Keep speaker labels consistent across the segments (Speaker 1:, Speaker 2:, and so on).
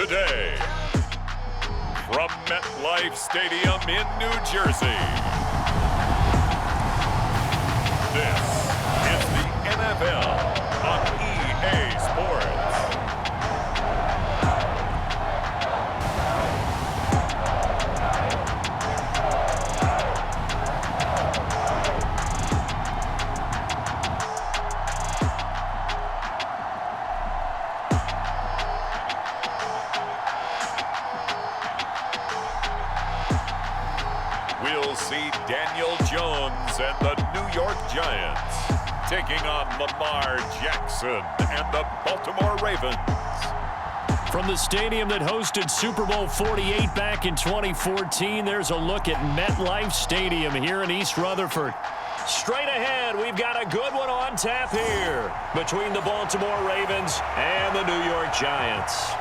Speaker 1: today. From MetLife Stadium in New Jersey, this is the NFL on EA Sports. We'll see Daniel Jones and the New York Giants taking on Lamar Jackson and the Baltimore Ravens.
Speaker 2: From the stadium that hosted Super Bowl 48 back in 2014, there's a look at MetLife Stadium here in East Rutherford. Straight ahead, we've got a good one on tap here between the Baltimore Ravens and the New York Giants.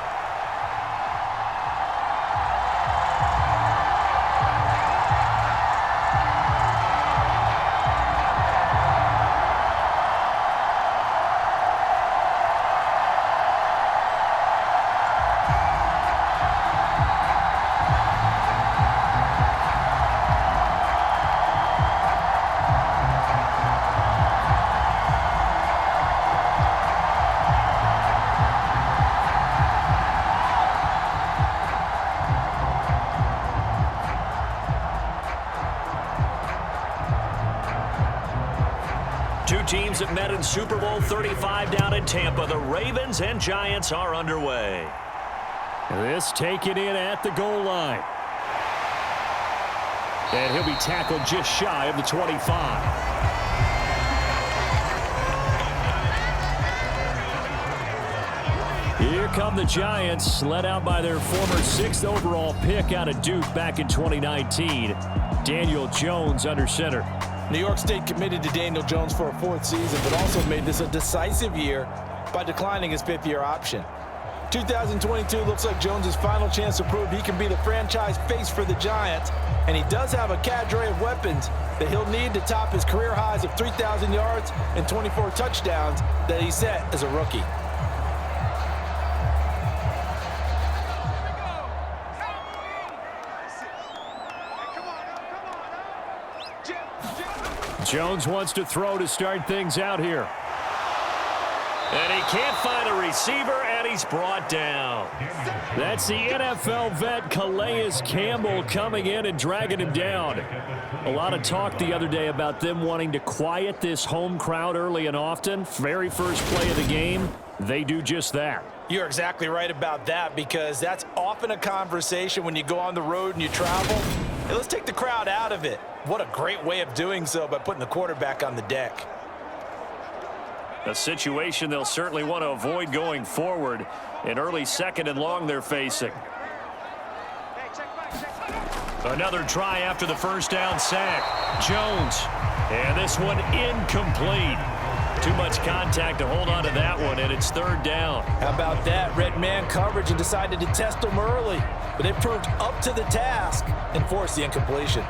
Speaker 2: Two teams that met in Super Bowl 35 down in Tampa. The Ravens and Giants are underway. This taken in at the goal line. And he'll be tackled just shy of the 25. Here come the Giants, led out by their former 6th overall pick out of Duke back in 2019. Daniel Jones under center.
Speaker 3: New York State committed to Daniel Jones for a 4th season, but also made this a decisive year by declining his 5th-year option. 2022 looks like Jones' final chance to prove he can be the franchise face for the Giants, and he does have a cadre of weapons that he'll need to top his career highs of 3,000 yards and 24 touchdowns that he set as a rookie.
Speaker 2: Jones wants to throw to start things out here. And he can't find a receiver, and he's brought down. That's the NFL vet Calais Campbell coming in and dragging him down. A lot of talk the other day about them wanting to quiet this home crowd early and often. Very first play of the game, they do just that.
Speaker 3: You're exactly right about that, because that's often a conversation when you go on the road and you travel. Hey, let's take the crowd out of it. What a great way of doing so by putting the quarterback on the deck.
Speaker 2: A situation they'll certainly want to avoid going forward. An early 2nd and long they're facing. Another try after the first down sack. Jones. And this one incomplete. Too much contact to hold on to that one, and it's 3rd down.
Speaker 3: How about that? Red man coverage and decided to test them early. But they proved up to the task and forced the incompletion.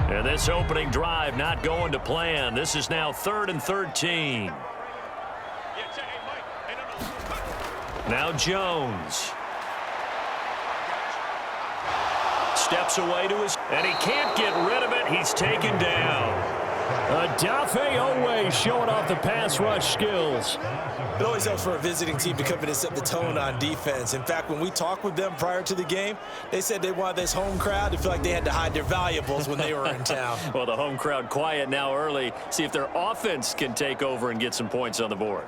Speaker 2: And this opening drive not going to plan. This is now 3rd and 13. Now Jones. Steps away to his, and he can't get rid of it. He's taken down. Odafe Oweh showing off the pass rush skills.
Speaker 3: It always helps for a visiting team to come in and set the tone on defense. In fact, when we talked with them prior to the game, they said they wanted this home crowd to feel like they had to hide their valuables when they were in town.
Speaker 2: Well, the home crowd quiet now early. See if their offense can take over and get some points on the board.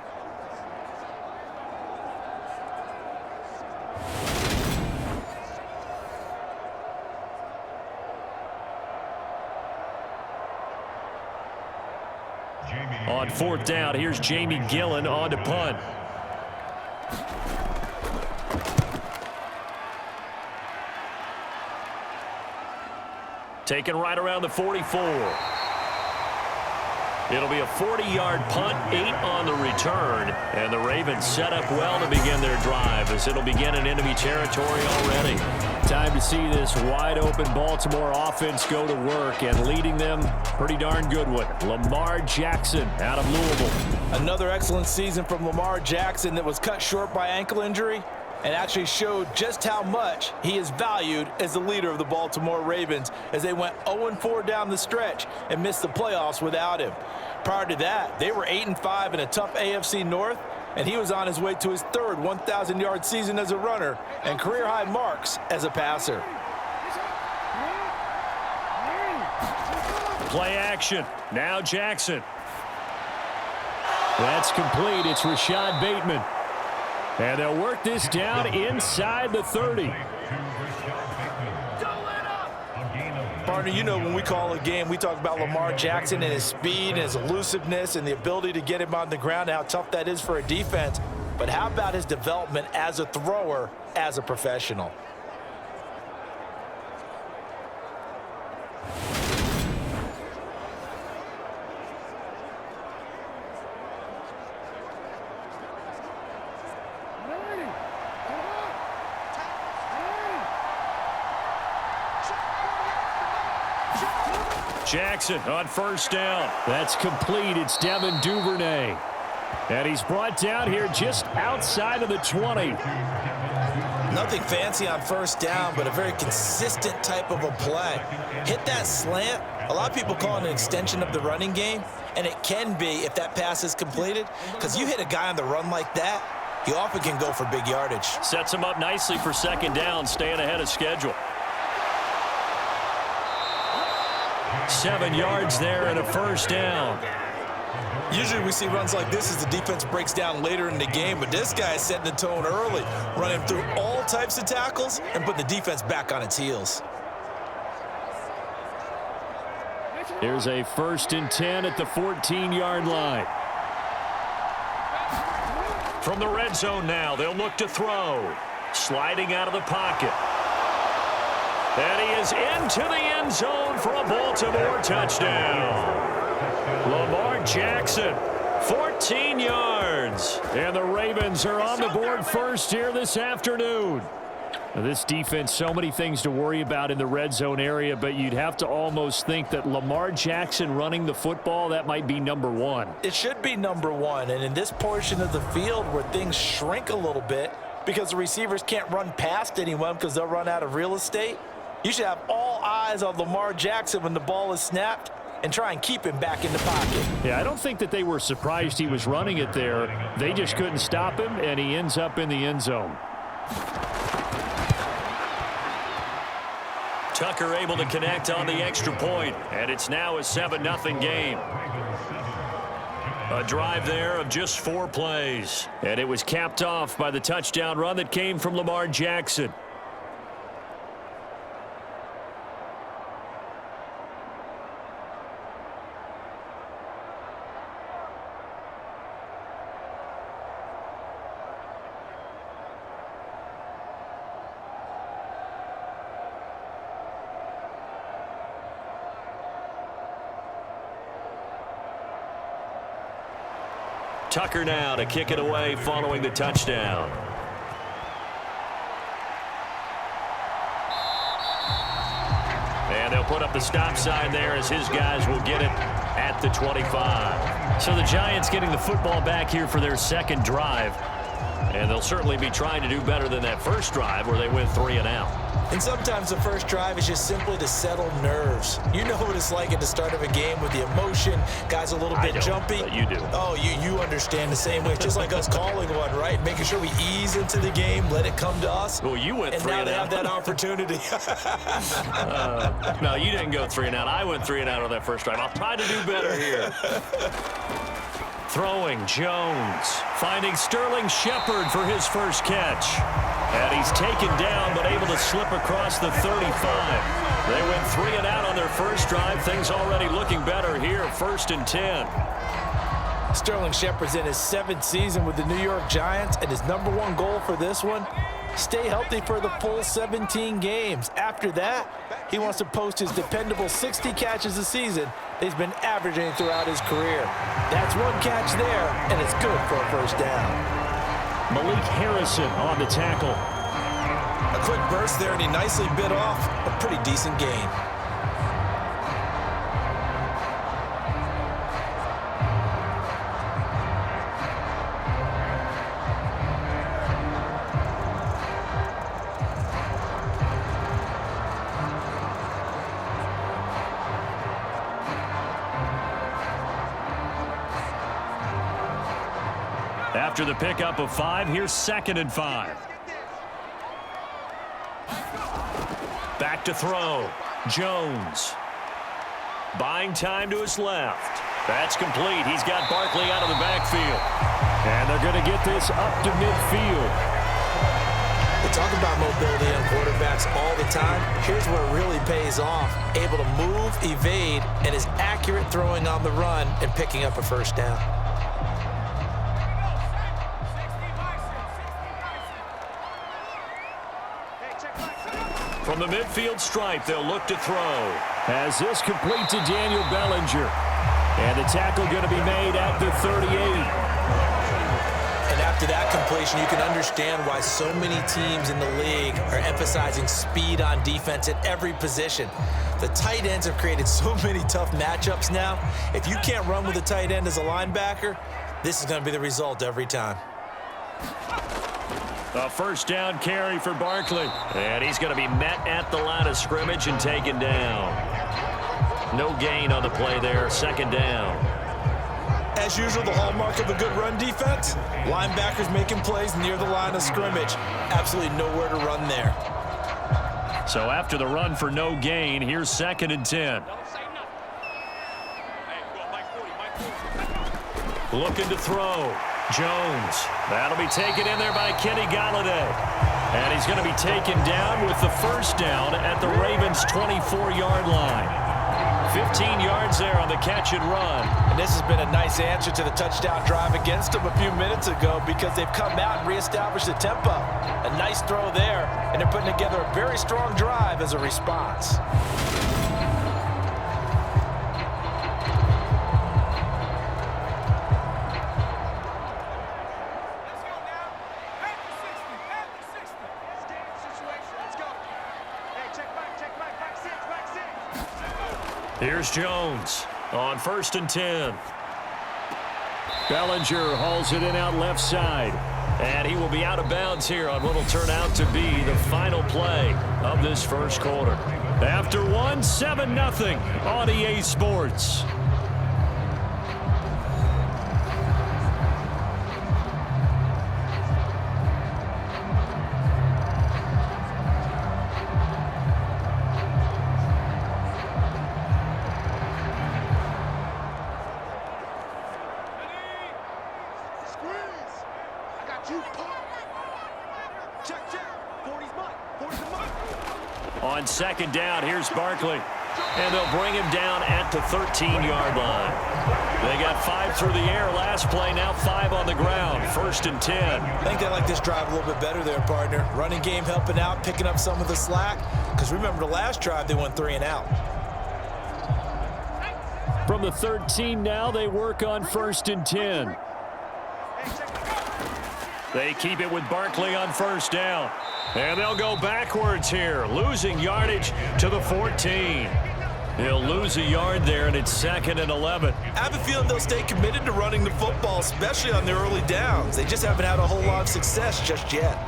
Speaker 2: On 4th down, here's Jamie Gillen on to punt. Taken right around the 44. It'll be a 40-yard punt, 8 on the return. And the Ravens set up well to begin their drive, as it'll begin in enemy territory already. Time to see this wide-open Baltimore offense go to work, and leading them, pretty darn good one. Lamar Jackson out of Louisville.
Speaker 3: Another excellent season from Lamar Jackson that was cut short by ankle injury and actually showed just how much he is valued as the leader of the Baltimore Ravens as they went 0-4 down the stretch and missed the playoffs without him. Prior to that, they were 8-5 in a tough AFC North, and he was on his way to his third 1,000-yard season as a runner and career-high marks as a passer.
Speaker 2: Play action. Now Jackson. That's complete. It's Rashod Bateman. And they'll work this down inside the 30.
Speaker 3: Partner, you know when we call a game, we talk about Lamar Jackson and his speed and his elusiveness and the ability to get him on the ground and how tough that is for a defense. But how about his development as a thrower, as a professional?
Speaker 2: Jackson on first down. That's complete. It's Devin Duvernay. And he's brought down here just outside of the 20.
Speaker 3: Nothing fancy on first down, but a very consistent type of a play. Hit that slant. A lot of people call it an extension of the running game, and it can be if that pass is completed, because you hit a guy on the run like that, he often can go for big yardage.
Speaker 2: Sets him up nicely for second down, staying ahead of schedule. 7 yards there and a first down.
Speaker 3: Usually we see runs like this as the defense breaks down later in the game, but this guy is setting the tone early, running through all types of tackles and putting the defense back on its heels.
Speaker 2: Here's a 1st and 10 at the 14-yard line. From the red zone now, they'll look to throw. Sliding out of the pocket. And he is into the end zone for a Baltimore touchdown. Lamar Jackson, 14 yards. And the Ravens are on the board first here this afternoon. Now, this defense, so many things to worry about in the red zone area, but you'd have to almost think that Lamar Jackson running the football, that might be number one.
Speaker 3: It should be number one, and in this portion of the field where things shrink a little bit because the receivers can't run past anyone because they'll run out of real estate, you should have all eyes on Lamar Jackson when the ball is snapped and try and keep him back in the pocket.
Speaker 2: Yeah, I don't think that they were surprised he was running it there. They just couldn't stop him, and he ends up in the end zone. Tucker able to connect on the extra point, and it's now a 7-0 game. A drive there of just 4 plays, and it was capped off by the touchdown run that came from Lamar Jackson. Tucker now to kick it away following the touchdown. And they'll put up the stop sign there as his guys will get it at the 25. So the Giants getting the football back here for their second drive. And they'll certainly be trying to do better than that first drive where they went 3 and out.
Speaker 3: And sometimes the first drive is just simply to settle nerves. You know what it's like at the start of a game with the emotion, guys a little bit jumpy.
Speaker 2: But you do.
Speaker 3: Oh, you understand the same way. It's just like us calling one, right? Making sure we ease into the game, let it come to us.
Speaker 2: Well, you went 3 and out.
Speaker 3: And now they have that opportunity.
Speaker 2: No, you didn't go 3 and out. I went 3 and out on that first drive. I'll try to do better here. Throwing Jones, finding Sterling Shepard for his first catch. And he's taken down but able to slip across the 35. They went 3 and out on their first drive. Things already looking better here, 1st and 10.
Speaker 3: Sterling Shepard's in his 7th season with the New York Giants, and his #1 goal for this one, stay healthy for the full 17 games. After that, he wants to post his dependable 60 catches a season he's been averaging throughout his career. That's 1 catch there, and it's good for a first down.
Speaker 2: Malik Harrison on the tackle.
Speaker 3: A quick burst there, and he nicely bit off a pretty decent gain.
Speaker 2: After the pickup of 5, here's 2nd and 5. Back to throw. Jones. Buying time to his left. That's complete. He's got Barkley out of the backfield. And they're going to get this up to midfield.
Speaker 3: We talk about mobility on quarterbacks all the time. Here's where it really pays off. Able to move, evade, and is accurate throwing on the run and picking up a first down.
Speaker 2: From the midfield stripe, they'll look to throw. As this complete to Daniel Bellinger. And the tackle going to be made at the 38.
Speaker 3: And after that completion, you can understand why so many teams in the league are emphasizing speed on defense at every position. The tight ends have created so many tough matchups now. If you can't run with a tight end as a linebacker, this is going to be the result every time.
Speaker 2: A first down carry for Barkley. And he's going to be met at the line of scrimmage and taken down. No gain on the play there. 2nd down.
Speaker 3: As usual, the hallmark of a good run defense, linebackers making plays near the line of scrimmage. Absolutely nowhere to run there.
Speaker 2: So after the run for no gain, here's 2nd and 10. Looking to throw. Jones. That'll be taken in there by Kenny Golladay. And he's going to be taken down with the first down at the Ravens' 24-yard line. 15 yards there on the catch and run.
Speaker 3: And this has been a nice answer to the touchdown drive against them a few minutes ago because they've come out and reestablished the tempo. A nice throw there, and they're putting together a very strong drive as a response.
Speaker 2: Here's Jones on 1st and 10. Bellinger hauls it in out left side. And he will be out of bounds here on what will turn out to be the final play of this first quarter. After 7-0 on EA Sports. On 2nd down, here's Barkley. And they'll bring him down at the 13-yard line. They got 5 through the air last play, now 5 on the ground. 1st and 10.
Speaker 3: I think they like this drive a little bit better there, partner. Running game helping out, picking up some of the slack. Because remember, the last drive, they went 3 and out.
Speaker 2: From the 13 now, they work on 1st and 10. They keep it with Barkley on 1st down. And they'll go backwards here, losing yardage to the 14. He'll lose a yard there, and it's 2nd and 11.
Speaker 3: I have a feeling they'll stay committed to running the football, especially on their early downs. They just haven't had a whole lot of success just yet.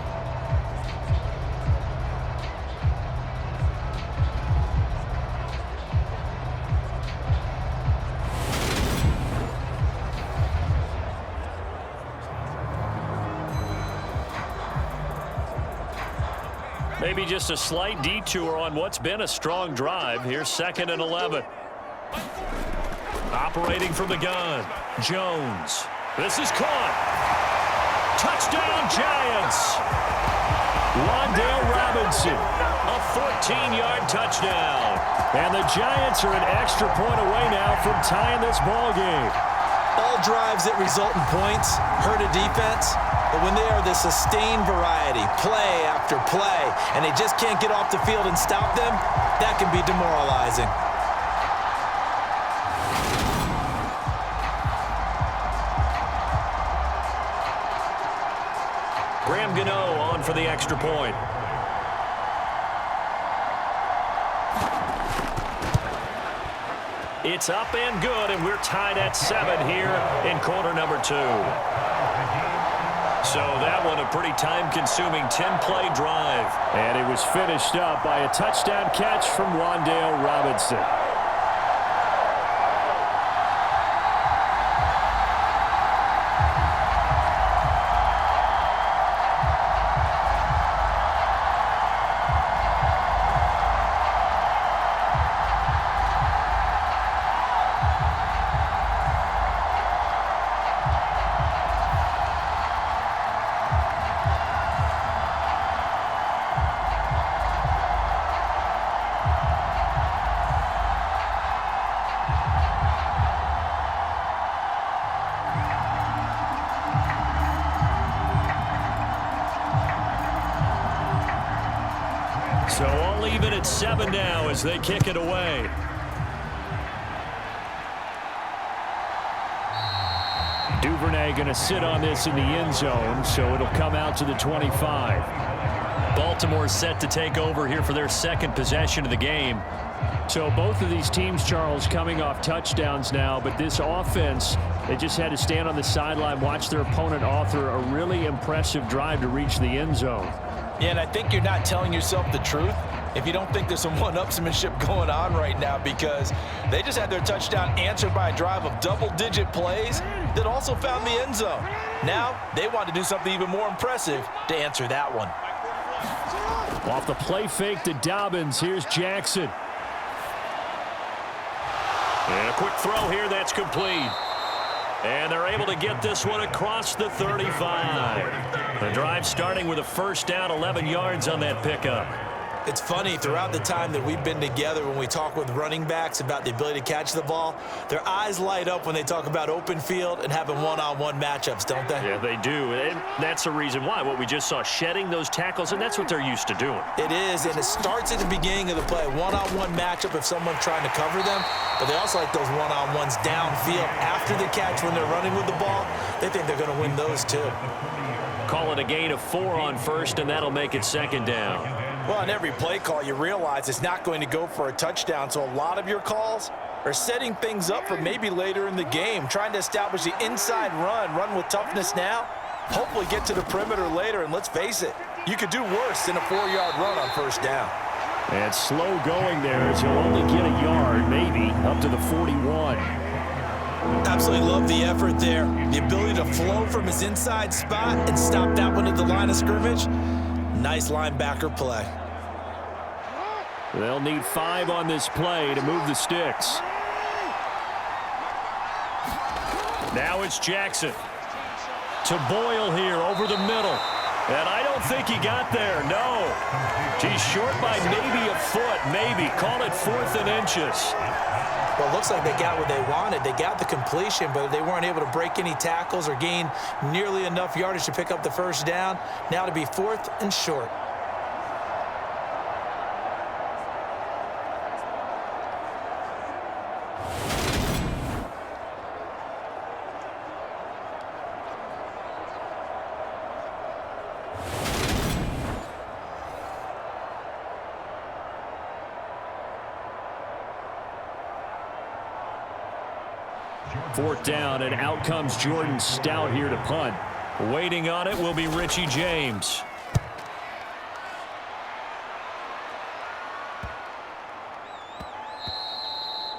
Speaker 2: Maybe just a slight detour on what's been a strong drive. Here's 2nd and 11. Operating from the gun, Jones. This is caught. Touchdown, Giants. Wan'Dale Robinson, a 14-yard touchdown. And the Giants are an extra point away now from tying this ball game.
Speaker 3: All drives that result in points hurt a defense. But when they are the sustained variety, play after play, and they just can't get off the field and stop them, that can be demoralizing.
Speaker 2: Graham Gano on for the extra point. It's up and good, and we're tied at 7 here in quarter number 2. So that one a pretty time-consuming 10-play drive.
Speaker 4: And it was finished up by a touchdown catch from Wan'Dale Robinson.
Speaker 2: So all even at 7 now as they kick it away.
Speaker 4: Duvernay going to sit on this in the end zone, so it'll come out to the 25.
Speaker 2: Baltimore set to take over here for their second possession of the game.
Speaker 4: So both of these teams, Charles, coming off touchdowns now, but this offense, they just had to stand on the sideline, watch their opponent author a really impressive drive to reach the end zone.
Speaker 3: Yeah, and I think you're not telling yourself the truth if you don't think there's some one-upsmanship going on right now, because they just had their touchdown answered by a drive of double-digit plays that also found the end zone. Now they want to do something even more impressive to answer that one.
Speaker 4: Off the play fake to Dobbins, here's Jackson.
Speaker 2: And a quick throw here that's complete. And they're able to get this one across the 35. The drive starting with a first down, 11 yards on that pickup.
Speaker 3: It's funny, throughout the time that we've been together, when we talk with running backs about the ability to catch the ball, their eyes light up when they talk about open field and having one-on-one matchups, don't they?
Speaker 2: Yeah, they do. And that's the reason why. What we just saw, shedding those tackles, and that's what they're used to doing.
Speaker 3: It is, and it starts at the beginning of the play. One-on-one matchup if someone's trying to cover them, but they also like those one-on-ones downfield after the catch when they're running with the ball. They think they're going to win those too.
Speaker 2: Call it a gain of 4 on first, and that'll make it second down.
Speaker 3: Well, on every play call, you realize it's not going to go for a touchdown, so a lot of your calls are setting things up for maybe later in the game, trying to establish the inside run with toughness now, hopefully get to the perimeter later, and let's face it, you could do worse than a 4-yard run on first down.
Speaker 4: And slow going there as he'll only get a yard, maybe, up to the 41.
Speaker 3: Absolutely love the effort there. The ability to flow from his inside spot and stop that one at the line of scrimmage. Nice linebacker play.
Speaker 4: They'll need 5 on this play to move the sticks.
Speaker 2: Now it's Jackson. To Boyle here over the middle. And I don't think he got there, no. He's short by maybe a foot, maybe. Call it 4th and inches.
Speaker 3: Well, it looks like they got what they wanted. They got the completion, but they weren't able to break any tackles or gain nearly enough yardage to pick up the first down. Now to be 4th and short.
Speaker 4: Fourth down, and out comes Jordan Stout here to punt.
Speaker 2: Waiting on it will be Richie James.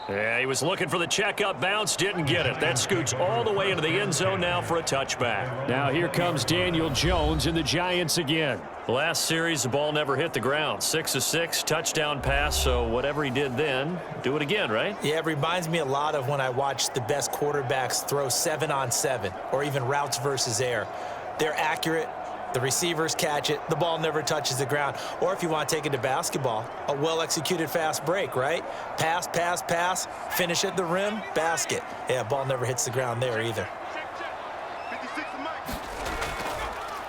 Speaker 2: Yeah, he was looking for the checkup bounce, didn't get it. That scoots all the way into the end zone now for a touchback.
Speaker 4: Now here comes Daniel Jones and the Giants again.
Speaker 2: Last series, the ball never hit the ground. 6 of 6, touchdown pass, so whatever he did then, do it again, right?
Speaker 3: Yeah, it reminds me a lot of when I watched the best quarterbacks throw 7-on-7 or even routes versus air. They're accurate. The receivers catch it. The ball never touches the ground. Or if you want to take it to basketball, a well-executed fast break, right? Pass, pass, pass, finish at the rim, basket. Yeah, ball never hits the ground there either.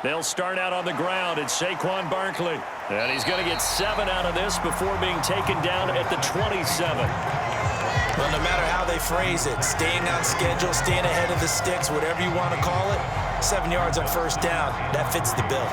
Speaker 2: They'll start out on the ground. It's Saquon Barkley. And he's going to get 7 out of this before being taken down at the 27.
Speaker 3: Well, no matter how they phrase it, staying on schedule, staying ahead of the sticks, whatever you want to call it, 7 yards on first down, that fits the bill.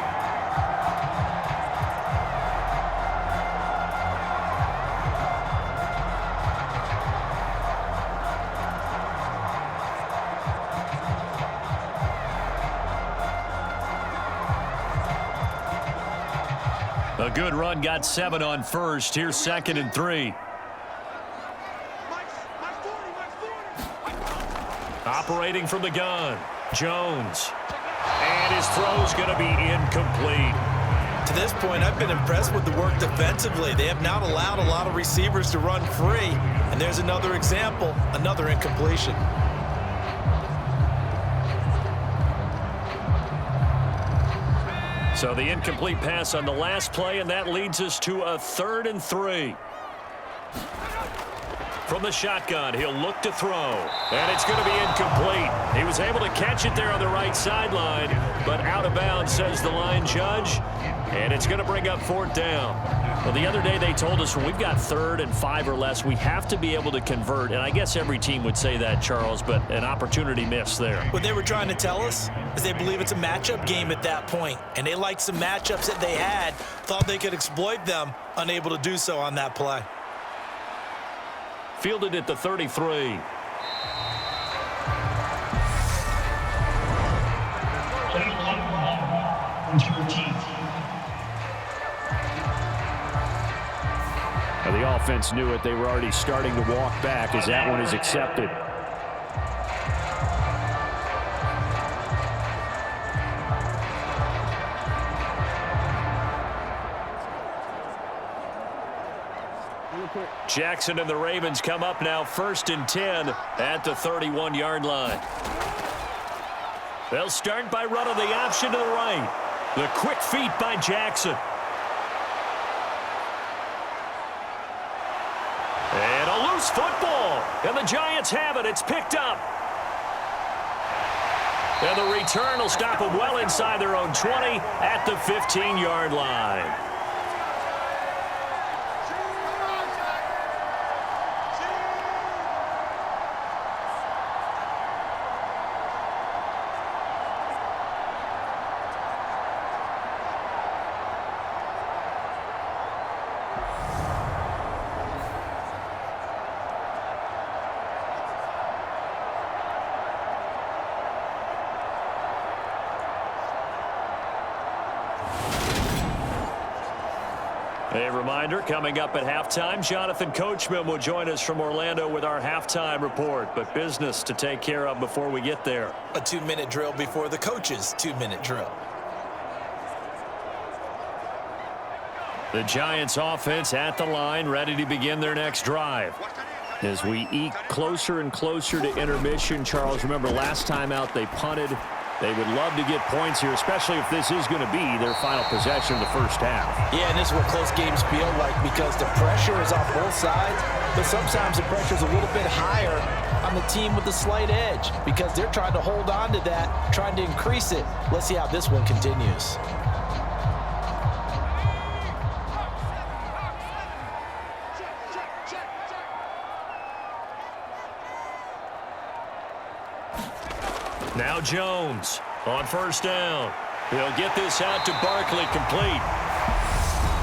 Speaker 2: A good run, got 7 on first. Here's 2nd and 3. Operating from the gun, Jones. And his throw's going to be incomplete.
Speaker 3: To this point, I've been impressed with the work defensively. They have not allowed a lot of receivers to run free. And there's another example, another incompletion.
Speaker 2: So the incomplete pass on the last play, and that leads us to a 3rd and 3. From the shotgun, he'll look to throw, and it's going to be incomplete. He was able to catch it there on the right sideline, but out of bounds, says the line judge, and it's going to bring up 4th down. Well, the other day they told us when we've got 3rd and 5 or less, we have to be able to convert, and I guess every team would say that, Charles, but an opportunity missed there.
Speaker 3: What they were trying to tell us is they believe it's a matchup game at that point, and they liked some matchups that they had, thought they could exploit them, unable to do so on that play.
Speaker 2: Fielded at the 33.
Speaker 4: Now the offense knew it. They were already starting to walk back as that one is accepted.
Speaker 2: Jackson and the Ravens come up now 1st and 10 at the 31-yard line. They'll start by running the option to the right. The quick feet by Jackson. And a loose football. And the Giants have it. It's picked up. And the return will stop them well inside their own 20 at the 15-yard line. A reminder, coming up at halftime, Jonathan Coachman will join us from Orlando with our halftime report, but business to take care of before we get there.
Speaker 3: A 2-minute drill before the coach's 2-minute drill.
Speaker 2: The Giants offense at the line, ready to begin their next drive.
Speaker 4: As we eke closer and closer to intermission, Charles, remember last time out they punted. They would love to get points here, especially if this is going to be their final possession of the first half.
Speaker 3: Yeah, and this is what close games feel like because the pressure is off both sides, but sometimes the pressure is a little bit higher on the team with the slight edge because they're trying to hold on to that, trying to increase it. Let's see how this one continues.
Speaker 2: Now Jones on 1st down. He'll get this out to Barkley, complete.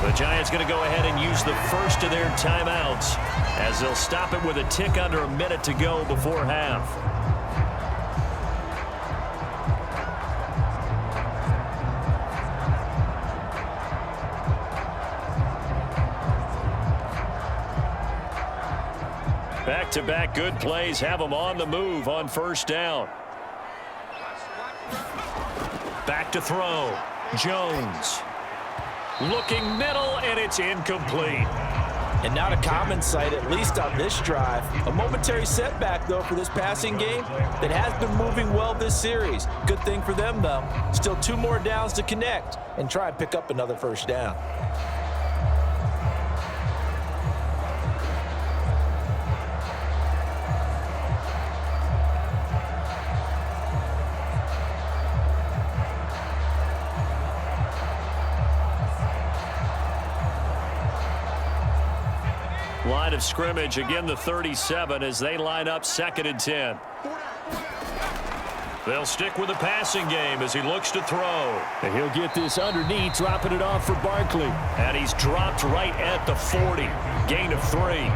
Speaker 2: The Giants going to go ahead and use the first of their timeouts as they'll stop it with a tick under a minute to go before half. Back-to-back good plays have them on the move on 1st down. Back to throw. Jones. Looking middle, and it's incomplete.
Speaker 3: And not a common sight, at least on this drive. A momentary setback, though, for this passing game that has been moving well this series. Good thing for them, though. Still 2 more downs to connect and try and pick up another 1st down.
Speaker 2: Line of scrimmage, again the 37 as they line up 2nd and 10. They'll stick with the passing game as he looks to throw.
Speaker 4: And he'll get this underneath, dropping it off for Barkley.
Speaker 2: And he's dropped right at the 40. Gain of 3.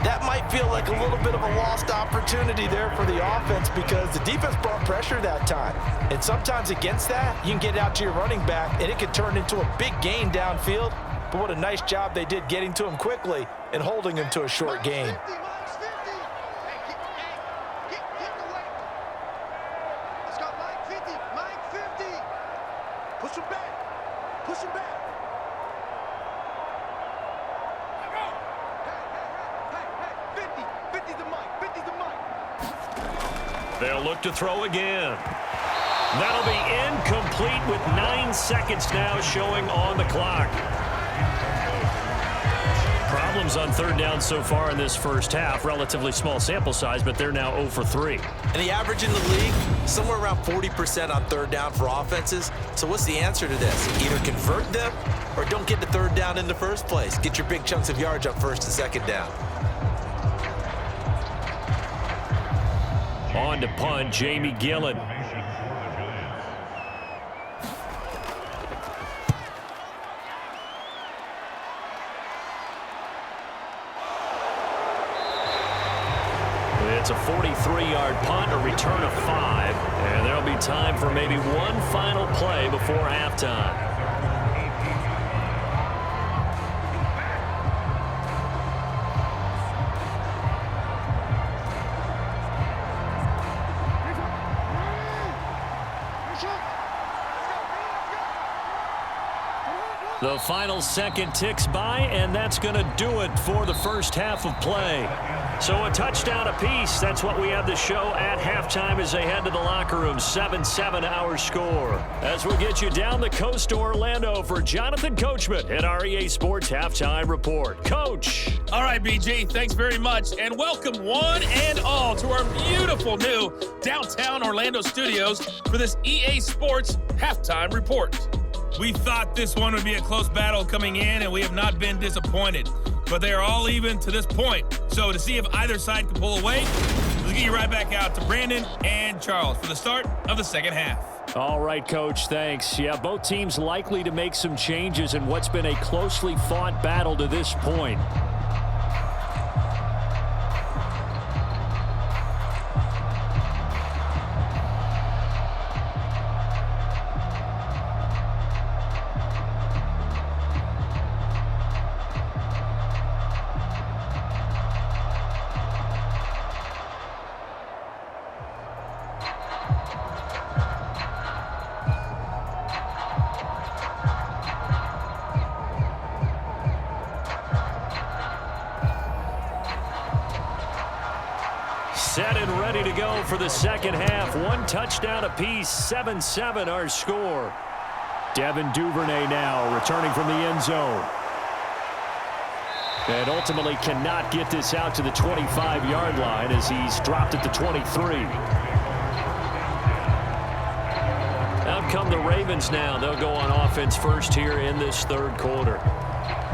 Speaker 3: that might feel like a little bit of a lost opportunity there for the offense because the defense brought pressure that time. And sometimes against that, you can get out to your running back, and it can turn into a big gain downfield. But what a nice job they did getting to him quickly and holding him to a short gain.
Speaker 2: They'll look to throw again. That'll be incomplete with 9 seconds now showing on the clock. Problems on third down so far in this first half. Relatively small sample size, but they're now 0 for 3.
Speaker 3: And the average in the league, somewhere around 40% on third down for offenses. So what's the answer to this? Either convert them or don't get the third down in the first place. Get your big chunks of yards up first and second down.
Speaker 2: On to punt, Jamie Gillen. It's a 43-yard punt, a return of 5, and there'll be time for maybe one final play before halftime. The final second ticks by, and that's going to do it for the first half of play. So a touchdown apiece. That's what we have the show at halftime as they head to the locker room. 7-7 our score. As we get you down the coast to Orlando for Jonathan Coachman at our EA Sports Halftime Report. Coach.
Speaker 5: All right, BG, thanks very much. And welcome one and all to our beautiful new downtown Orlando studios for this EA Sports Halftime Report. We thought this one would be a close battle coming in, and we have not been disappointed. But they are all even to this point. So to see if either side can pull away, let's get you right back out to Brandon and Charles for the start of the second half.
Speaker 2: All right, Coach, thanks. Yeah, both teams likely to make some changes in what's been a closely fought battle to this point. Set and ready to go for the second half. One touchdown apiece, 7-7 our score. Devin Duvernay now returning from the end zone. And ultimately cannot get this out to the 25-yard line as he's dropped at the 23. Out come the Ravens now. They'll go on offense first here in this third quarter.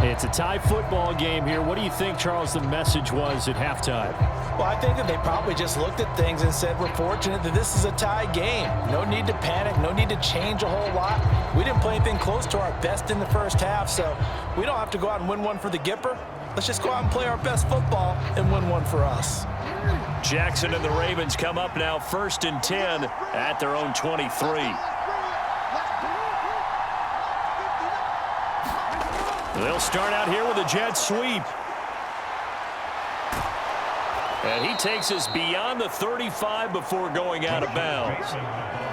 Speaker 2: It's a tie football game here. What do you think, Charles, the message was at halftime?
Speaker 3: Well, I think that they probably just looked at things and said, we're fortunate that this is a tie game. No need to panic. No need to change a whole lot. We didn't play anything close to our best in the first half, so we don't have to go out and win one for the Gipper. Let's just go out and play our best football and win one for us.
Speaker 2: Jackson and the Ravens come up now 1st and 10 at their own 23. They'll start out here with a jet sweep. And he takes us beyond the 35 before going out of bounds.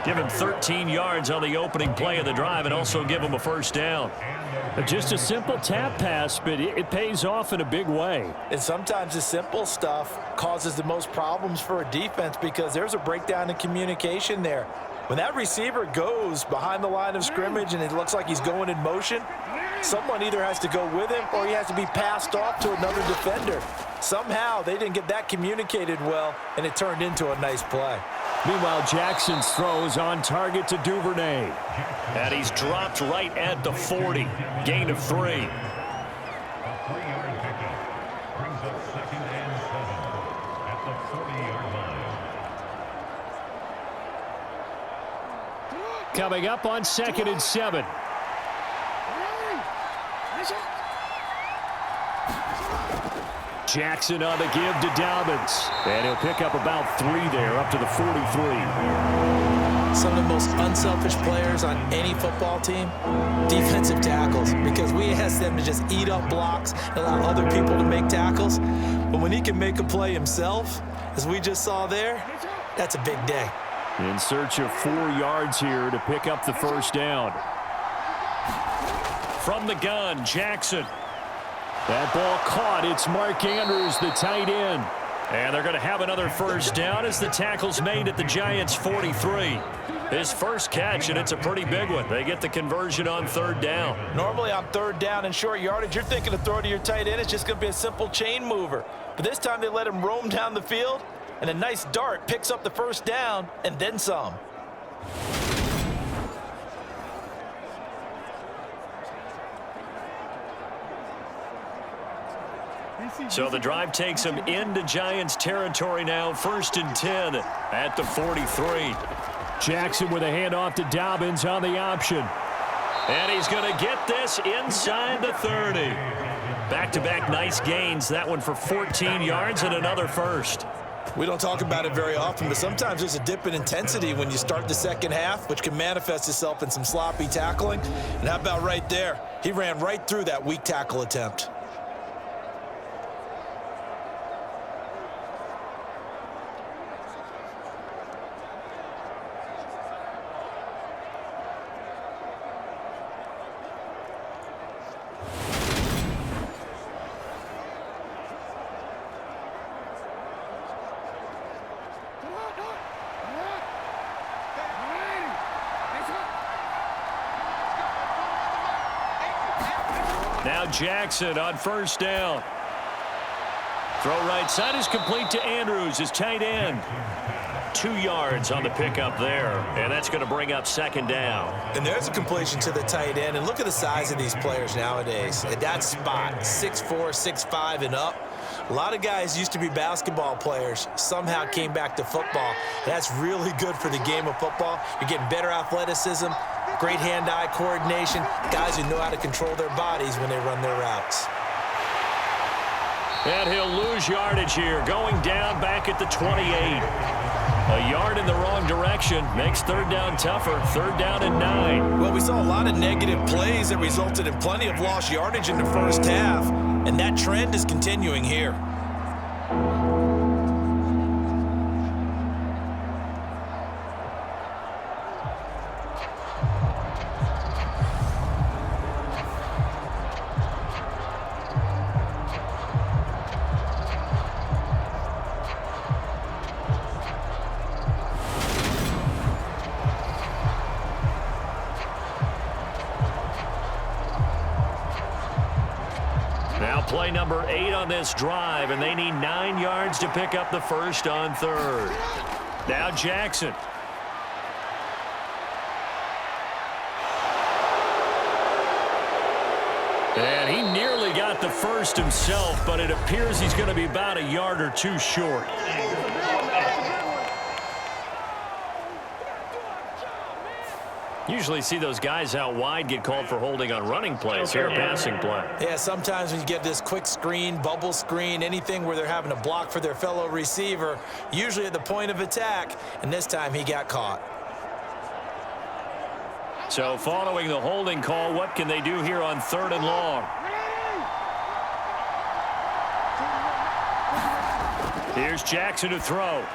Speaker 2: Give him 13 yards on the opening play of the drive and also give him a first down. Just a simple tap pass, but it pays off in a big way.
Speaker 3: And sometimes the simple stuff causes the most problems for a defense because there's a breakdown in communication there. When that receiver goes behind the line of scrimmage and it looks like he's going in motion, someone either has to go with him or he has to be passed off to another defender. Somehow they didn't get that communicated well, and it turned into a nice play.
Speaker 2: Meanwhile, Jackson's throw is on target to Duvernay. And he's dropped right at the 40. Gain of 3. Coming up on 2nd and 7. Jackson on the give to Dobbins. And he'll pick up about 3 there, up to the 43.
Speaker 3: Some of the most unselfish players on any football team, defensive tackles, because we ask them to just eat up blocks and allow other people to make tackles. But when he can make a play himself, as we just saw there, that's a big day.
Speaker 2: In search of 4 yards here to pick up the first down. From the gun, Jackson. That ball caught. It's Mark Andrews, the tight end. And they're going to have another first down as the tackle's made at the Giants' 43. His first catch, and it's a pretty big one. They get the conversion on 3rd down.
Speaker 3: Normally on 3rd down and short yardage, you're thinking to throw to your tight end. It's just going to be a simple chain mover. But this time they let him roam down the field, and a nice dart picks up the first down and then some.
Speaker 2: So the drive takes him into Giants territory now. 1st and 10 at the 43. Jackson with a handoff to Dobbins on the option. And he's going to get this inside the 30. Back-to-back nice gains. That one for 14 yards and another first.
Speaker 3: We don't talk about it very often, but sometimes there's a dip in intensity when you start the second half, which can manifest itself in some sloppy tackling. And how about right there? He ran right through that weak tackle attempt.
Speaker 2: Now Jackson on 1st down. Throw right side is complete to Andrews, his tight end. 2 yards on the pickup there, and that's going to bring up 2nd down.
Speaker 3: And there's a completion to the tight end, and look at the size of these players nowadays. At that spot, 6'4", 6'5", and up. A lot of guys used to be basketball players, somehow came back to football. That's really good for the game of football. You're getting better athleticism, great hand-eye coordination, guys who know how to control their bodies when they run their routes.
Speaker 2: And he'll lose yardage here, going down back at the 28. A yard in the wrong direction makes 3rd down tougher. 3rd down and 9.
Speaker 3: Well, we saw a lot of negative plays that resulted in plenty of lost yardage in the first half, and that trend is continuing here.
Speaker 2: Play number 8 on this drive, and they need 9 yards to pick up the first on 3rd. Now Jackson. And he nearly got the first himself, but it appears he's going to be about a yard or 2 short. Usually see those guys out wide get called for holding on running plays here, passing play.
Speaker 3: Yeah, sometimes when you get this quick screen, bubble screen, anything where they're having to block for their fellow receiver, usually at the point of attack, and this time he got caught.
Speaker 2: So following the holding call, what can they do here on 3rd and long? Here's Jackson to throw.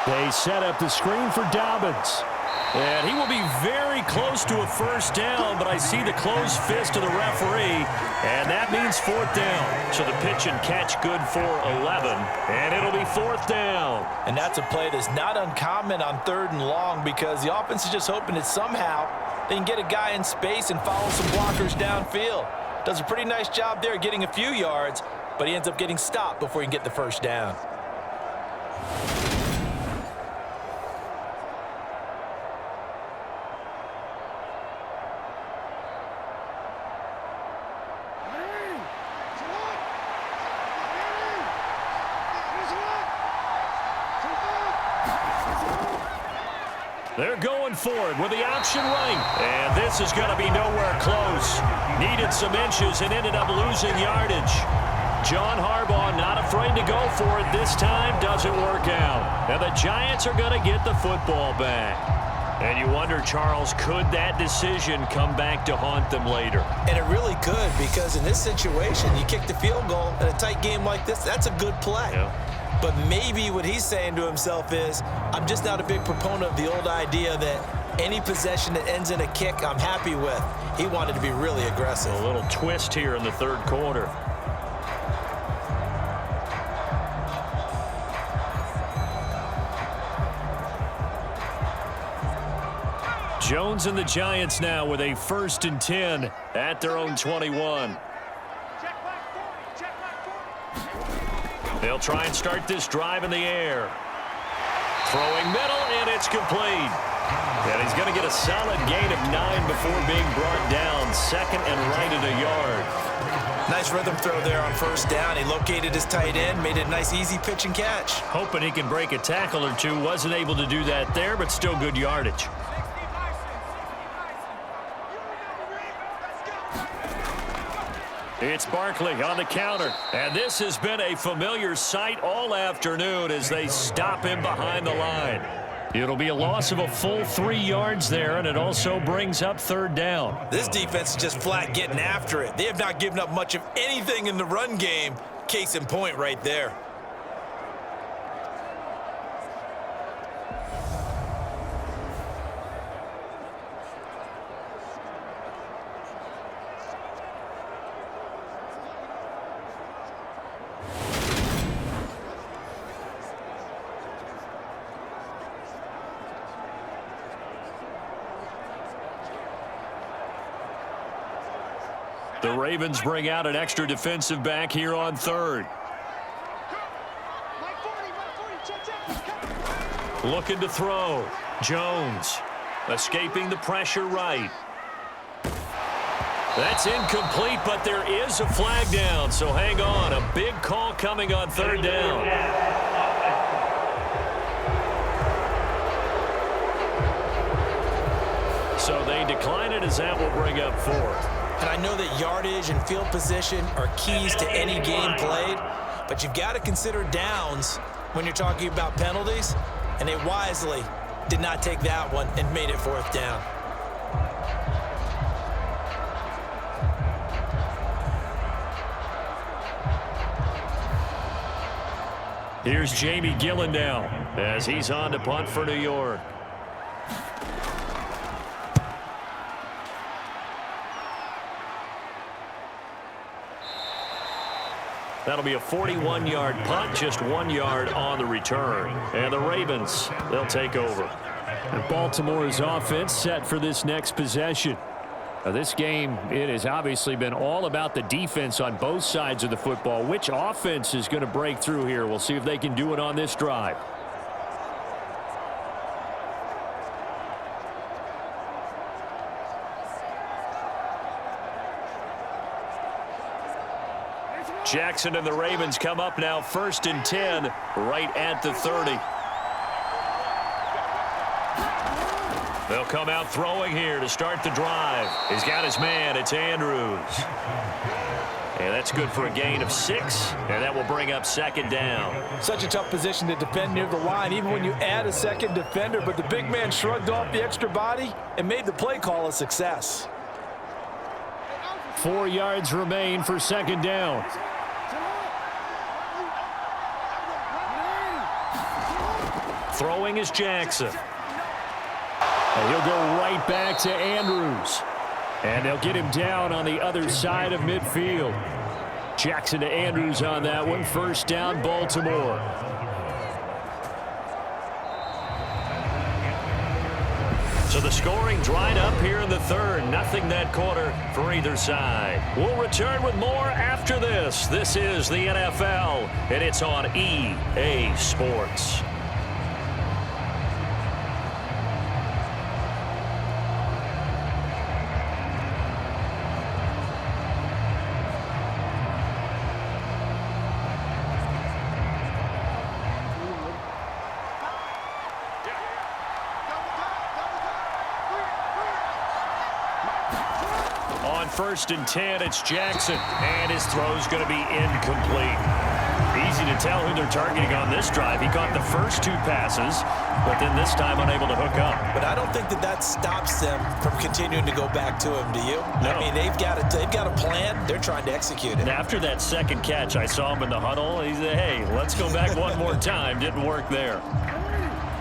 Speaker 2: They set up the screen for Dobbins. And he will be very close to a first down, but I see the closed fist of the referee, and that means 4th down. So the pitch and catch good for 11, and it'll be 4th down.
Speaker 3: And that's a play that's not uncommon on 3rd and long because the offense is just hoping that somehow they can get a guy in space and follow some blockers downfield. Does a pretty nice job there getting a few yards, but he ends up getting stopped before he can get the first down.
Speaker 2: They're going for it with the option right. And this is going to be nowhere close. Needed some inches and ended up losing yardage. John Harbaugh not afraid to go for it this time. Doesn't work out. And the Giants are going to get the football back. And you wonder, Charles, could that decision come back to haunt them later?
Speaker 3: And it really could, because in this situation, you kick the field goal in a tight game like this, that's a good play.
Speaker 2: Yeah.
Speaker 3: But maybe what he's saying to himself is, I'm just not a big proponent of the old idea that any possession that ends in a kick I'm happy with. He wanted to be really aggressive.
Speaker 2: A little twist here in the third quarter. Jones and the Giants now with a 1st and 10 at their own 21. They'll try and start this drive in the air. Throwing middle, and it's complete. And he's going to get a solid gain of 9 before being brought down. 2nd and right at a yard.
Speaker 3: Nice rhythm throw there on 1st down. He located his tight end, made it a nice easy pitch and catch.
Speaker 2: Hoping he can break a tackle or two. Wasn't able to do that there, but still good yardage. It's Barkley on the counter. And this has been a familiar sight all afternoon as they stop him behind the line. It'll be a loss of a full 3 yards there, and it also brings up 3rd down.
Speaker 3: This defense is just flat getting after it. They have not given up much of anything in the run game. Case in point right there.
Speaker 2: The Ravens bring out an extra defensive back here on 3rd. Looking to throw. Jones escaping the pressure right. That's incomplete, but there is a flag down, so hang on. A big call coming on 3rd down. So they decline it as that will bring up 4th.
Speaker 3: And I know that yardage and field position are keys to any game played, but you've got to consider downs when you're talking about penalties, and they wisely did not take that one and made it 4th down.
Speaker 2: Here's Jamie Gillen now as he's on to punt for New York. That'll be a 41-yard punt, just 1 yard on the return. And the Ravens, they'll take over.
Speaker 4: And Baltimore's offense set for this next possession. Now, this game, it has obviously been all about the defense on both sides of the football. Which offense is going to break through here? We'll see if they can do it on this drive. Jackson and the Ravens come up now 1st and 10 right at the 30. They'll come out throwing here to start the drive. He's got his man. It's Andrews. And that's good for a gain of 6, and that will bring up 2nd down.
Speaker 3: Such a tough position to defend near the line, even when you add a second defender, but the big man shrugged off the extra body and made the play call a success.
Speaker 4: 4 yards remain for 2nd down.
Speaker 2: Throwing is Jackson. And he'll go right back to Andrews.
Speaker 4: And they'll get him down on the other side of midfield. Jackson to Andrews on that one. 1st down, Baltimore.
Speaker 2: So the scoring dried up here in the 3rd. Nothing that quarter for either side. We'll return with more after this. This is the NFL, and it's on EA Sports. On 1st and 10. It's Jackson, and his throw's going to be incomplete. Easy to tell who they're targeting on this drive. He caught the first 2 passes, but then this time unable to hook up.
Speaker 3: But I don't think that stops them from continuing to go back to him, do you?
Speaker 2: No.
Speaker 3: I mean, they've got a plan. They're trying to execute it.
Speaker 2: After that second catch, I saw him in the huddle. He said, hey, let's go back one more time. Didn't work there.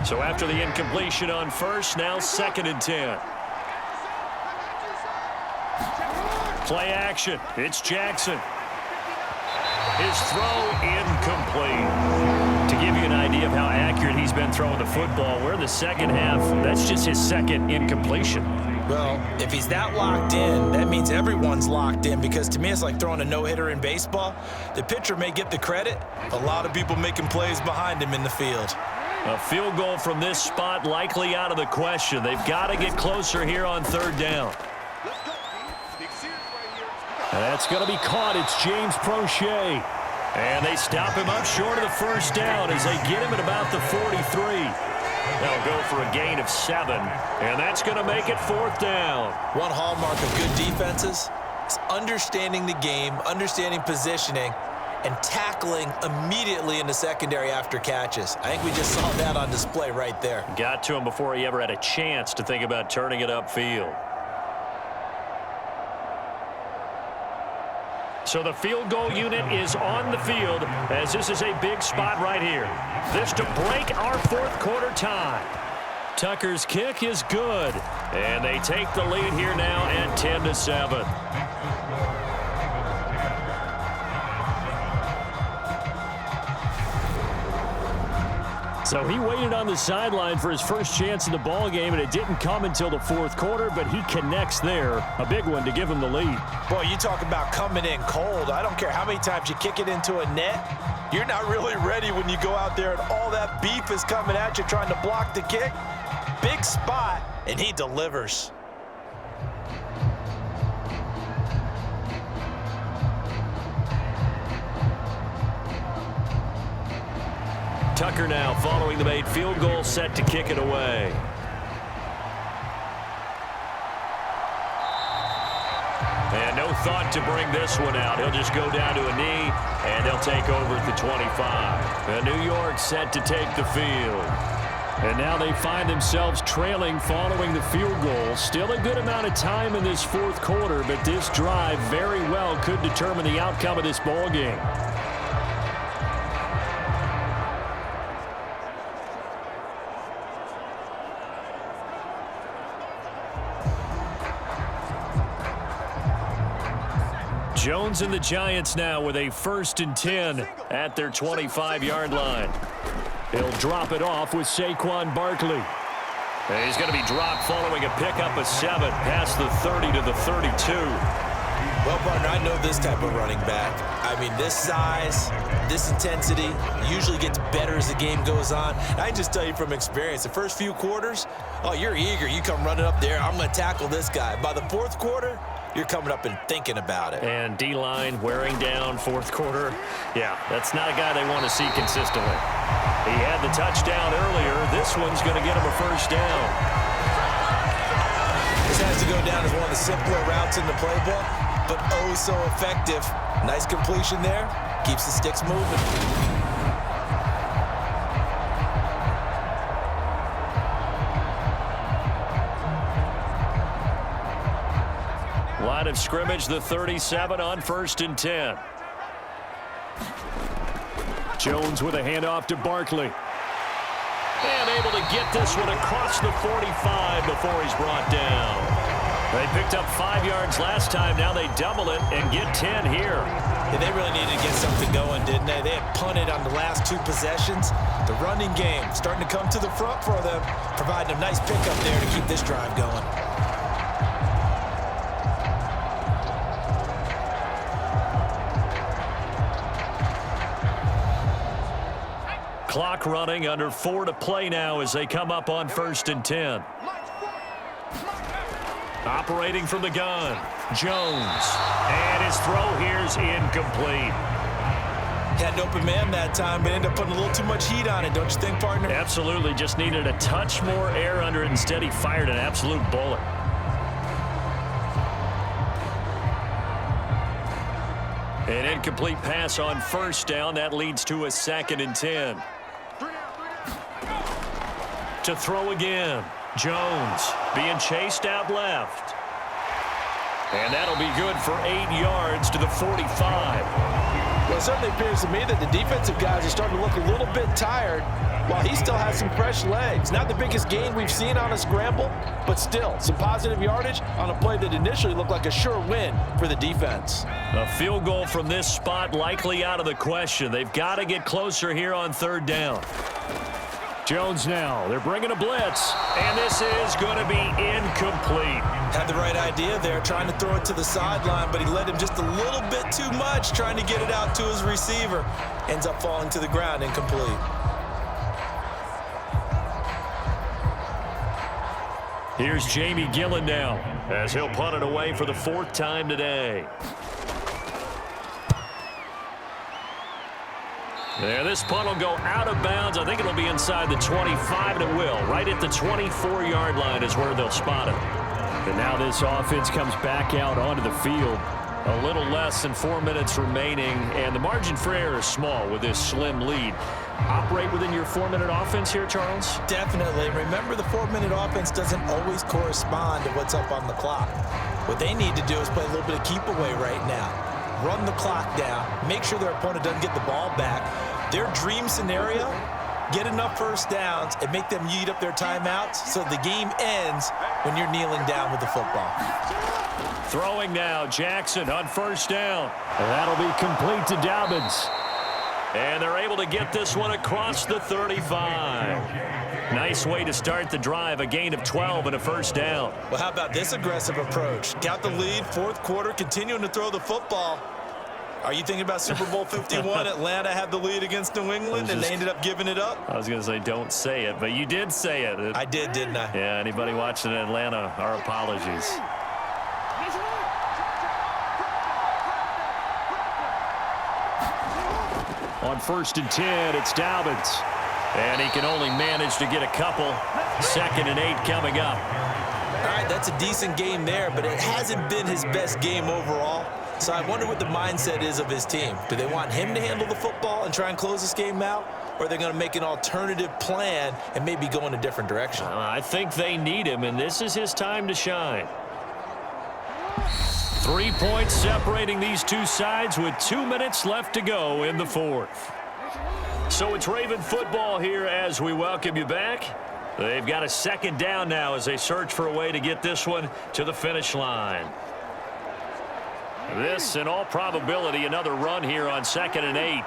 Speaker 2: So after the incompletion on first, now 2nd and 10. Play action. It's Jackson. His throw incomplete. To give you an idea of how accurate he's been throwing the football, we're in the second half. That's just his 2nd incompletion.
Speaker 3: Well, if he's that locked in, that means everyone's locked in, because to me it's like throwing a no-hitter in baseball. The pitcher may get the credit. A lot of people making plays behind him in the field.
Speaker 2: A field goal from this spot likely out of the question. They've got to get closer here on 3rd down. That's going to be caught. It's James Prochet. And they stop him up short of the 1st down as they get him at about the 43. They'll go for a gain of 7, and that's going to make it 4th down.
Speaker 3: One hallmark of good defenses is understanding the game, understanding positioning, and tackling immediately in the secondary after catches. I think we just saw that on display right there.
Speaker 2: Got to him before he ever had a chance to think about turning it upfield. So the field goal unit is on the field as this is a big spot right here. This to break our 4th quarter tie. Tucker's kick is good, and they take the lead here now at 10-7. So he waited on the sideline for his first chance in the ball game, and it didn't come until the 4th quarter, but he connects there. A big one to give him the lead.
Speaker 3: Boy, you talk about coming in cold. I don't care how many times you kick it into a net. You're not really ready when you go out there and all that beef is coming at you trying to block the kick. Big spot, and he delivers.
Speaker 2: Tucker now following the made field goal, set to kick it away. And no thought to bring this one out. He'll just go down to a knee, and they'll take over at the 25. And New York set to take the field. And now they find themselves trailing following the field goal. Still a good amount of time in this 4th quarter, but this drive very well could determine the outcome of this ball game. Jones and the Giants now with a 1st and 10 at their 25-yard line. He'll drop it off with Saquon Barkley. And he's going to be dropped following a pickup of 7 past the 30 to the 32.
Speaker 3: Well, partner, I know this type of running back. I mean, this size, this intensity usually gets better as the game goes on. And I can just tell you from experience, the first few quarters, oh, you're eager. You come running up there, I'm going to tackle this guy. By the 4th quarter, you're coming up and thinking about it.
Speaker 2: And D-line wearing down 4th quarter. Yeah, that's not a guy they want to see consistently. He had the touchdown earlier. This one's going to get him a 1st down.
Speaker 3: This has to go down as one of the simpler routes in the playbook, but oh so effective. Nice completion there. Keeps the sticks moving.
Speaker 2: Line of scrimmage, the 37 on 1st and 10. Jones with a handoff to Barkley. And able to get this one across the 45 before he's brought down. They picked up 5 yards last time. Now they double it and get 10 here.
Speaker 3: Yeah, they really needed to get something going, didn't they? They had punted on the last 2 possessions. The running game starting to come to the front for them, providing a nice pickup there to keep this drive going.
Speaker 2: Clock running, under 4 to play now as they come up on 1st and 10. Operating from the gun, Jones. And his throw here's incomplete.
Speaker 3: Had an open man that time, but ended up putting a little too much heat on it, don't you think, partner?
Speaker 2: Absolutely. Just needed a touch more air under it. Instead, he fired an absolute bullet. An incomplete pass on first down. That leads to a 2nd and 10. To throw again. Jones being chased out left. And that'll be good for 8 yards to the 45.
Speaker 3: Well, it certainly appears to me that the defensive guys are starting to look a little bit tired while he still has some fresh legs. Not the biggest gain we've seen on a scramble, but still some positive yardage on a play that initially looked like a sure win for the defense.
Speaker 2: A field goal from this spot likely out of the question. They've got to get closer here on 3rd down.
Speaker 4: Jones now. They're bringing a blitz.
Speaker 2: And this is going to be incomplete.
Speaker 3: Had the right idea there, trying to throw it to the sideline, but he led him just a little bit too much, trying to get it out to his receiver. Ends up falling to the ground, incomplete.
Speaker 2: Here's Jamie Gillen now, as he'll punt it away for the 4th time today. There, this punt will go out of bounds. I think it'll be inside the 25, and it will. Right at the 24-yard line is where they'll spot it.
Speaker 4: And now this offense comes back out onto the field.
Speaker 2: A little less than 4 minutes remaining, and the margin for error is small with this slim lead. Operate within your 4-minute offense here, Charles?
Speaker 3: Definitely. Remember, the 4-minute offense doesn't always correspond to what's up on the clock. What they need to do is play a little bit of keep away right now. Run the clock down, make sure their opponent doesn't get the ball back. Their dream scenario, get enough first downs and make them eat up their timeouts so the game ends when you're kneeling down with the football.
Speaker 2: Throwing now, Jackson on 1st down.
Speaker 4: And that'll be complete to Dobbins.
Speaker 2: And they're able to get this one across the 35. Nice way to start the drive, a gain of 12 and a 1st down.
Speaker 3: Well, how about this aggressive approach? Got the lead, 4th quarter, continuing to throw the football. Are you thinking about Super Bowl 51? Atlanta had the lead against New England, and they ended up giving it up?
Speaker 2: I was going to say don't say it, but you did say it.
Speaker 3: I did, didn't I?
Speaker 2: Yeah, anybody watching in Atlanta, our apologies.
Speaker 4: On 1st and 10, it's Dobbins.
Speaker 2: And he can only manage to get a couple. 2nd and 8 coming up.
Speaker 3: All right, that's a decent game there, but it hasn't been his best game overall. So I wonder what the mindset is of his team. Do they want him to handle the football and try and close this game out? Or are they going to make an alternative plan and maybe go in a different direction?
Speaker 2: I think they need him, and this is his time to shine.
Speaker 4: 3 points separating these two sides with 2 minutes left to go in the 4th.
Speaker 2: So it's Raven football here as we welcome you back. They've got a 2nd down now as they search for a way to get this one to the finish line. This, in all probability, another run here on 2nd and 8.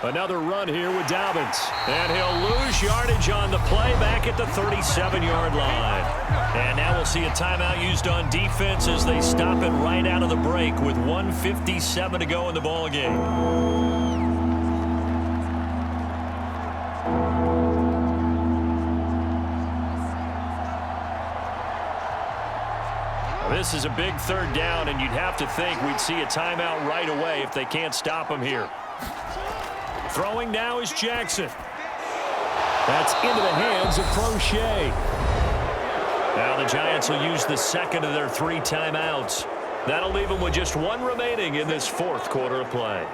Speaker 4: Another run here with Dobbins.
Speaker 2: And he'll lose yardage on the play back at the 37-yard line. And now we'll see a timeout used on defense as they stop it right out of the break with 1:57 to go in the ball game. This is a big 3rd down, and you'd have to think we'd see a timeout right away if they can't stop him here. Throwing now is Jackson.
Speaker 4: That's into the hands of Crochet.
Speaker 2: Now the Giants will use the 2nd of their 3 timeouts. That'll leave them with just 1 remaining in this 4th quarter of play.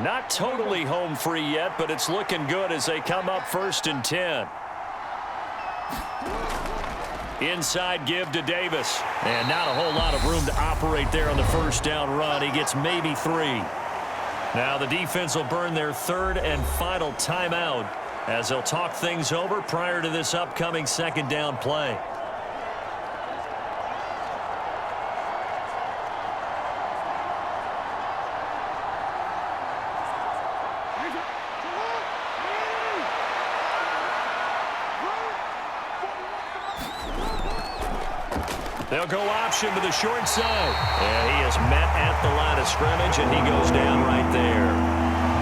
Speaker 2: Not totally home free yet, but it's looking good as they come up 1st and 10. Inside give to Davis. And not a whole lot of room to operate there on the 1st down run. He gets maybe 3. Now the defense will burn their 3rd and final timeout as they'll talk things over prior to this upcoming 2nd down play. They'll go option to the short side. And he is met at the line of scrimmage, and he goes down right there.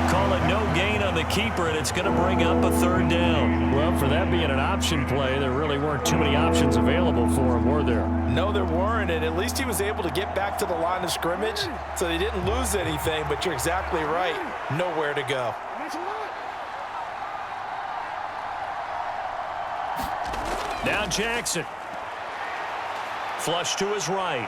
Speaker 2: Call it no gain on the keeper, and it's going to bring up a third down.
Speaker 4: Well, for that being an option play, there really weren't too many options available for him, were there?
Speaker 3: No, there weren't, and at least he was able to get back to the line of scrimmage, so they didn't lose anything, but you're exactly right. Nowhere to go.
Speaker 2: Now Jackson. Flush to his right.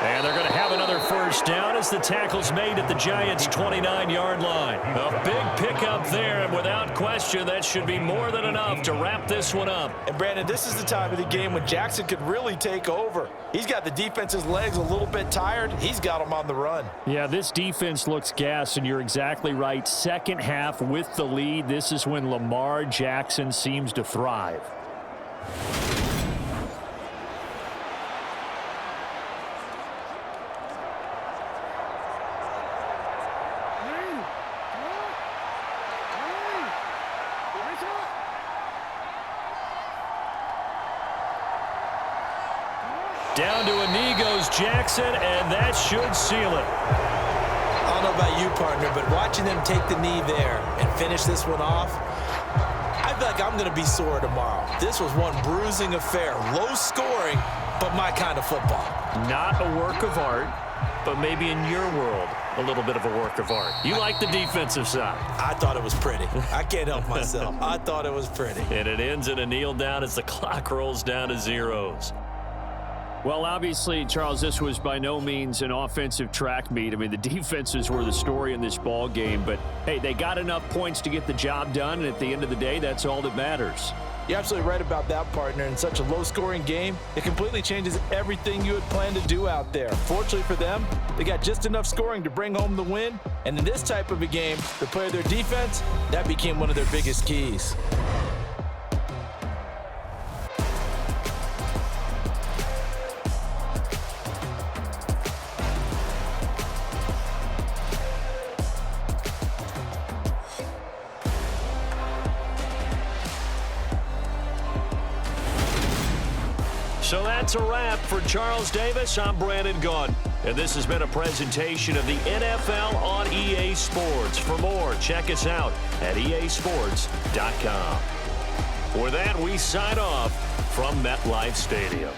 Speaker 2: And they're going to have another first down as the tackle's made at the Giants' 29-yard line. A big pickup there, and without question, that should be more than enough to wrap this one up.
Speaker 3: And, Brandon, this is the time of the game when Jackson could really take over. He's got the defense's legs a little bit tired. He's got them on the run.
Speaker 4: Yeah, this defense looks gassed, and you're exactly right. Second half with the lead, this is when Lamar Jackson seems to thrive. Down to a knee goes Jackson, and that should seal it.
Speaker 3: I don't know about you, partner, but watching them take the knee there and finish this one off, I feel like I'm going to be sore tomorrow. This was one bruising affair. Low scoring, but my kind of football.
Speaker 2: Not a work of art, but maybe in your world, a little bit of a work of art. You like the defensive side.
Speaker 3: I thought it was pretty. I can't help myself. I thought it was pretty.
Speaker 2: And it ends in a kneel down as the clock rolls down to zeros.
Speaker 4: Well, obviously, Charles, this was by no means an offensive track meet. I mean, the defenses were the story in this ball game, but hey, they got enough points to get the job done, and at the end of the day, that's all that matters.
Speaker 3: You're absolutely right about that, partner. In such a low-scoring game, it completely changes everything you had planned to do out there. Fortunately for them, they got just enough scoring to bring home the win, and in this type of a game, to play their defense, that became one of their biggest keys.
Speaker 2: So that's a wrap for Charles Davis. I'm Brandon Gaudin, and this has been a presentation of the NFL on EA Sports. For more, check us out at easports.com. With that, we sign off from MetLife Stadium.